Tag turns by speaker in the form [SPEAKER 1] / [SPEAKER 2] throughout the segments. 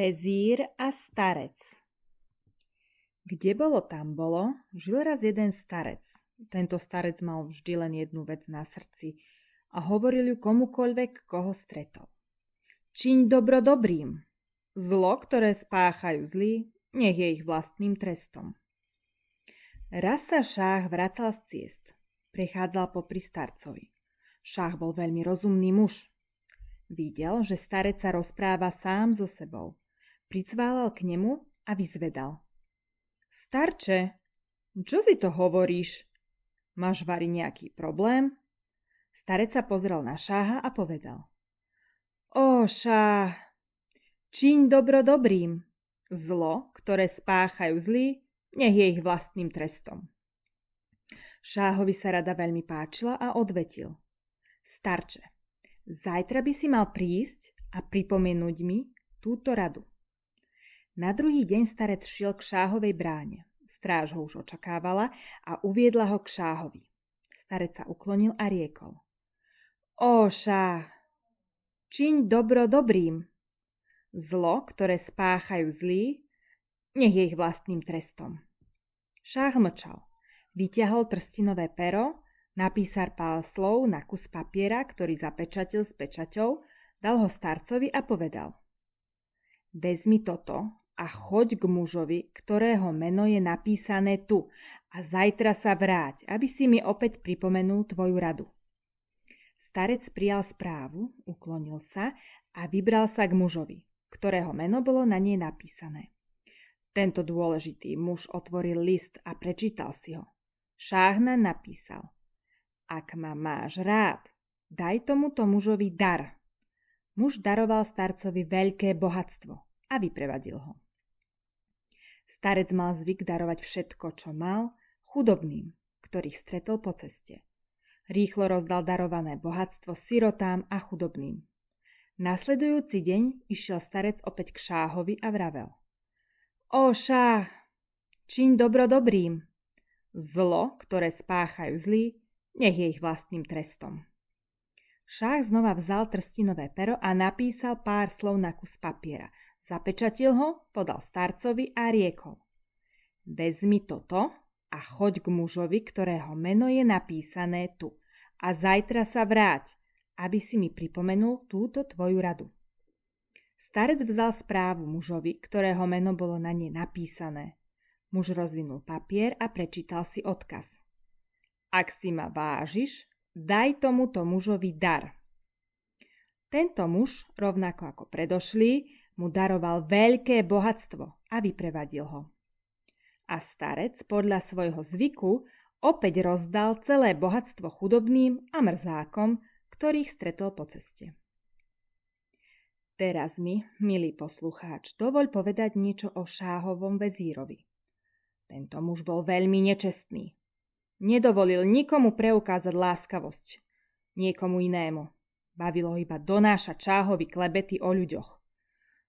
[SPEAKER 1] Vezír a starec. Kde bolo, tam bolo, žil raz jeden starec. Tento starec mal vždy len jednu vec na srdci a hovoril ju komukoľvek, koho stretol. Čiň dobro dobrým. Zlo, ktoré spáchajú zlí, nech je ich vlastným trestom. Raz sa šáh vracal z ciest. Prechádzal popri starcovi. Šáh bol veľmi rozumný muž. Videl, že starec sa rozpráva sám so sebou. Pricválal k nemu a vyzvedal. Starče, čo si to hovoríš? Máš vari nejaký problém? Starec sa pozrel na šáha a povedal. Ó, šáh, čiň dobro dobrým. Zlo, ktoré spáchajú zlí, nech je ich vlastným trestom. Šáhovi sa rada veľmi páčila a odvetil. Starče, zajtra by si mal prísť a pripomenúť mi túto radu. Na druhý deň starec šiel k šáhovej bráne. Stráž ho už očakávala a uviedla ho k šáhovi. Starec sa uklonil a riekol. Ó, šáh, čiň dobro dobrým. Zlo, ktoré spáchajú zlí, nech je ich vlastným trestom. Šáh mlčal. Vyťahol trstinové pero, napísal pár slov na kus papiera, ktorý zapečatil s pečaťou, dal ho starcovi a povedal. Vezmi toto a choď k mužovi, ktorého meno je napísané tu a zajtra sa vráť, aby si mi opäť pripomenul tvoju radu. Starec prijal správu, uklonil sa a vybral sa k mužovi, ktorého meno bolo na nej napísané. Tento dôležitý muž otvoril list a prečítal si ho. Šáh napísal. Ak ma máš rád, daj tomuto mužovi dar. Muž daroval starcovi veľké bohatstvo a vyprevadil ho. Starec mal zvyk darovať všetko, čo mal, chudobným, ktorých stretol po ceste. Rýchlo rozdal darované bohatstvo sirotám a chudobným. Nasledujúci deň išiel starec opäť k šáhovi a vravel. Ó, šáh, čiň dobro dobrým. Zlo, ktoré spáchajú zlí, nech je ich vlastným trestom. Šáh znova vzal trstinové pero a napísal pár slov na kus papiera. Zapečatil ho, podal starcovi a riekol. Vezmi toto a choď k mužovi, ktorého meno je napísané tu. A zajtra sa vráť, aby si mi pripomenul túto tvoju radu. Starec vzal správu mužovi, ktorého meno bolo na nej napísané. Muž rozvinul papier a prečítal si odkaz. Ak si ma vážiš, daj tomuto mužovi dar. Tento muž, rovnako ako predošlý, mu daroval veľké bohatstvo a vyprevadil ho. A starec podľa svojho zvyku opäť rozdal celé bohatstvo chudobným a mrzákom, ktorých stretol po ceste. Teraz mi, milý poslucháč, dovoľ povedať niečo o šáhovom vezírovi. Tento muž bol veľmi nečestný. Nedovolil nikomu preukázať láskavosť, niekomu inému. Bavilo ho iba donášať šáhovi klebety o ľuďoch.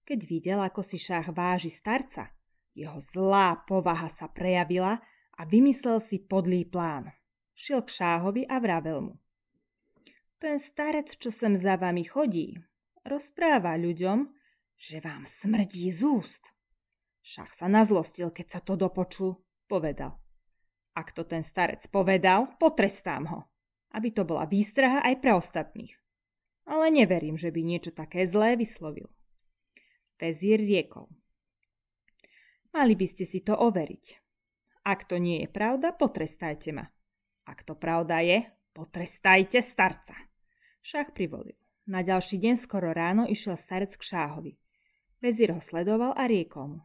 [SPEAKER 1] Keď videl, ako si šáh váži starca, jeho zlá povaha sa prejavila a vymyslel si podlý plán. Šiel k šáhovi a vravel mu. Ten starec, čo sem za vami chodí, rozpráva ľuďom, že vám smrdí z úst. Šáh sa nazlostil, keď sa to dopočul, povedal. Ak to ten starec povedal, potrestám ho, aby to bola výstraha aj pre ostatných. Ale neverím, že by niečo také zlé vyslovil. Vezír riekol. Mali by ste si to overiť. Ak to nie je pravda, potrestajte ma. Ak to pravda je, potrestajte starca. Šáh privolil. Na ďalší deň skoro ráno išiel starec k šáhovi. Vezír ho sledoval a riekol mu.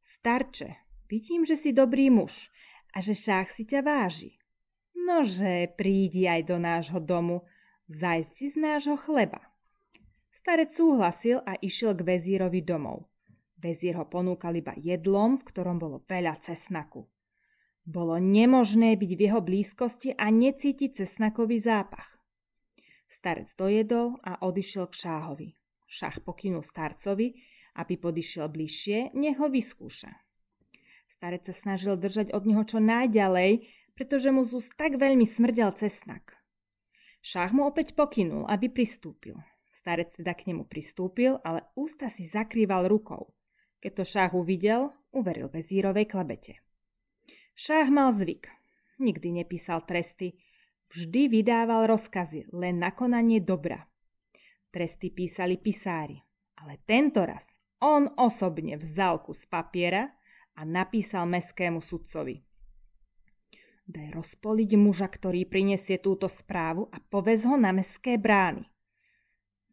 [SPEAKER 1] Starče, vidím, že si dobrý muž a že šáh si ťa váži. Nože, prídi aj do nášho domu, vzájsť si z nášho chleba. Starec súhlasil a išiel k vezírovi domov. Vezír ho ponúkal iba jedlom, v ktorom bolo veľa cesnaku. Bolo nemožné byť v jeho blízkosti a necítiť cesnakový zápach. Starec dojedol a odišiel k šáhovi. Šáh pokynul starcovi, aby podišiel bližšie, nech ho vyskúša. Starec sa snažil držať od neho čo najďalej, pretože mu z úst tak veľmi smrdel cesnak. Šáh mu opäť pokynul, aby pristúpil. Starec teda k nemu pristúpil, ale ústa si zakrýval rukou. Keď to šáh uvidel, uveril vezírovej klebete. Šáh mal zvyk. Nikdy nepísal tresty. Vždy vydával rozkazy, len na konanie dobra. Tresty písali pisári, ale tentoraz on osobne vzal kus papiera a napísal mestskému sudcovi. Daj rozpoliť muža, ktorý prinesie túto správu a povez ho na mestské brány.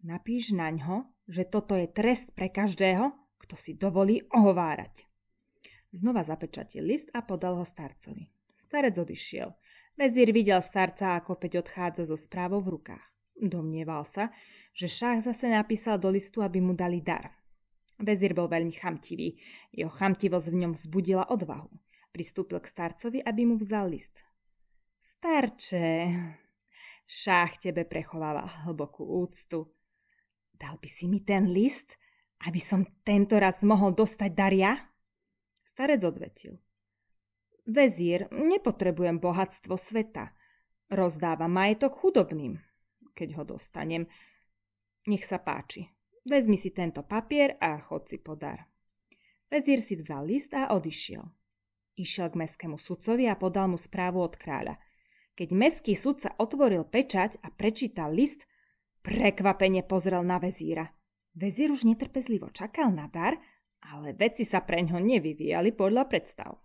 [SPEAKER 1] Napíš naňho, že toto je trest pre každého, kto si dovolí ohovárať. Znova zapečatil list a podal ho starcovi. Starec odišiel. Vezír videl starca, ako opäť odchádza so správou v rukách. Domnieval sa, že šáh zase napísal do listu, aby mu dali dar. Vezír bol veľmi chamtivý. Jeho chamtivosť v ňom vzbudila odvahu. Pristúpil k starcovi, aby mu vzal list. Starče, šáh tebe prechováva hlbokú úctu. Dal by si mi ten list, aby som tento raz mohol dostať dar ja? Starec odvetil. Vezír, nepotrebujem bohatstvo sveta. Rozdávam majetok chudobným. Keď ho dostanem, nech sa páči. Vezmi si tento papier a chod si po dar. Vezír si vzal list a odišiel. Išiel k mestskému sudcovi a podal mu správu od kráľa. Keď mestský sudca otvoril pečať a prečítal list, prekvapene pozrel na vezíra. Vezír už netrpezlivo čakal na dar, ale veci sa preňho nevyvíjali podľa predstav.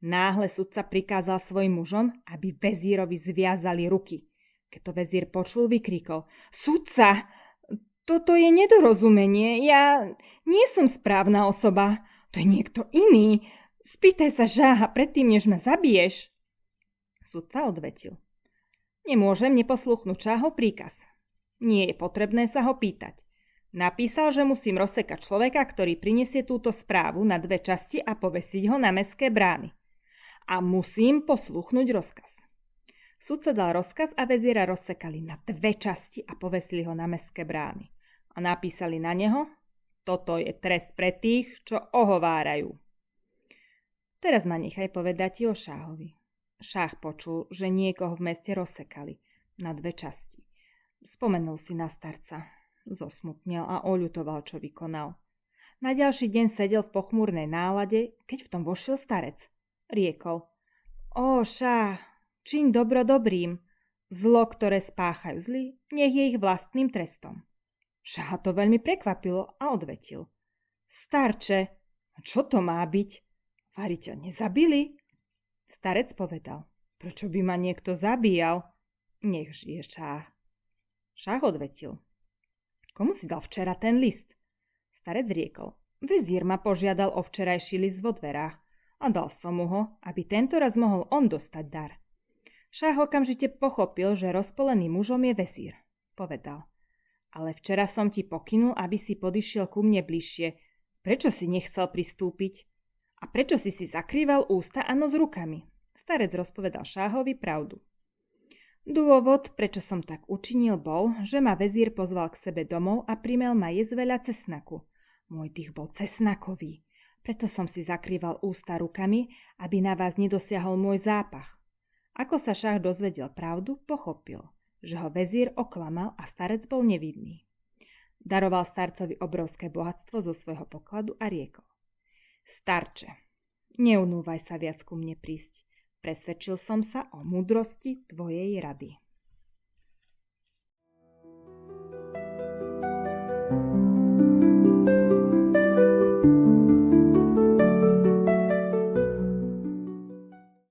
[SPEAKER 1] Náhle sudca prikázal svojim mužom, aby vezírovi zviazali ruky. Keď to vezír počul, vykríkol. Sudca, toto je nedorozumenie. Ja nie som správna osoba. To je niekto iný. Spýtaj sa žáha predtým, než ma zabiješ. Sudca odvetil. Nemôžem neposluchnúť šáhov príkaz. Nie je potrebné sa ho pýtať. Napísal, že musím rozsekať človeka, ktorý prinesie túto správu na 2 časti a povesiť ho na mestské brány. A musím posluchnúť rozkaz. Sudca dal rozkaz a vezíra rozsekali na 2 časti a povesili ho na mestské brány. A napísali na neho, toto je trest pre tých, čo ohovárajú. Teraz ma nechaj povedať ti o šáhovi. Šáh počul, že niekoho v meste rozsekali na 2 časti. Spomenul si na starca. Zosmutnel a oľutoval, čo vykonal. Na ďalší deň sedel v pochmúrnej nálade, keď v tom vošiel starec. Riekol. Ó, šáh, čiň dobro dobrým. Zlo, ktoré spáchajú zlí, nech je ich vlastným trestom. Šáha to veľmi prekvapilo a odvetil. Starče, čo to má byť? Vari ťa nezabili? Starec povedal. Prečo by ma niekto zabíjal? Nech žije šáh. Šáh odvetil. Komu si dal včera ten list? Starec riekol. Vezír ma požiadal o včerajší list vo dverách a dal som mu ho, aby tento raz mohol on dostať dar. Šáh okamžite pochopil, že rozpolený mužom je vezír. Povedal. Ale včera som ti pokynul, aby si podišiel ku mne bližšie. Prečo si nechcel pristúpiť? A prečo si zakrýval ústa a nos rukami? Starec rozpovedal šáhovi pravdu. Dôvod, prečo som tak učinil, bol, že ma vezír pozval k sebe domov a primel ma jesť veľa cesnaku. Môj dých bol cesnakový, preto som si zakrýval ústa rukami, aby na vás nedosiahol môj zápach. Ako sa šáh dozvedel pravdu, pochopil, že ho vezír oklamal a starec bol nevinný. Daroval starcovi obrovské bohatstvo zo svojho pokladu a riekol. Starče, neunúvaj sa viac ku mne prísť. Presvedčil som sa o múdrosti tvojej rady.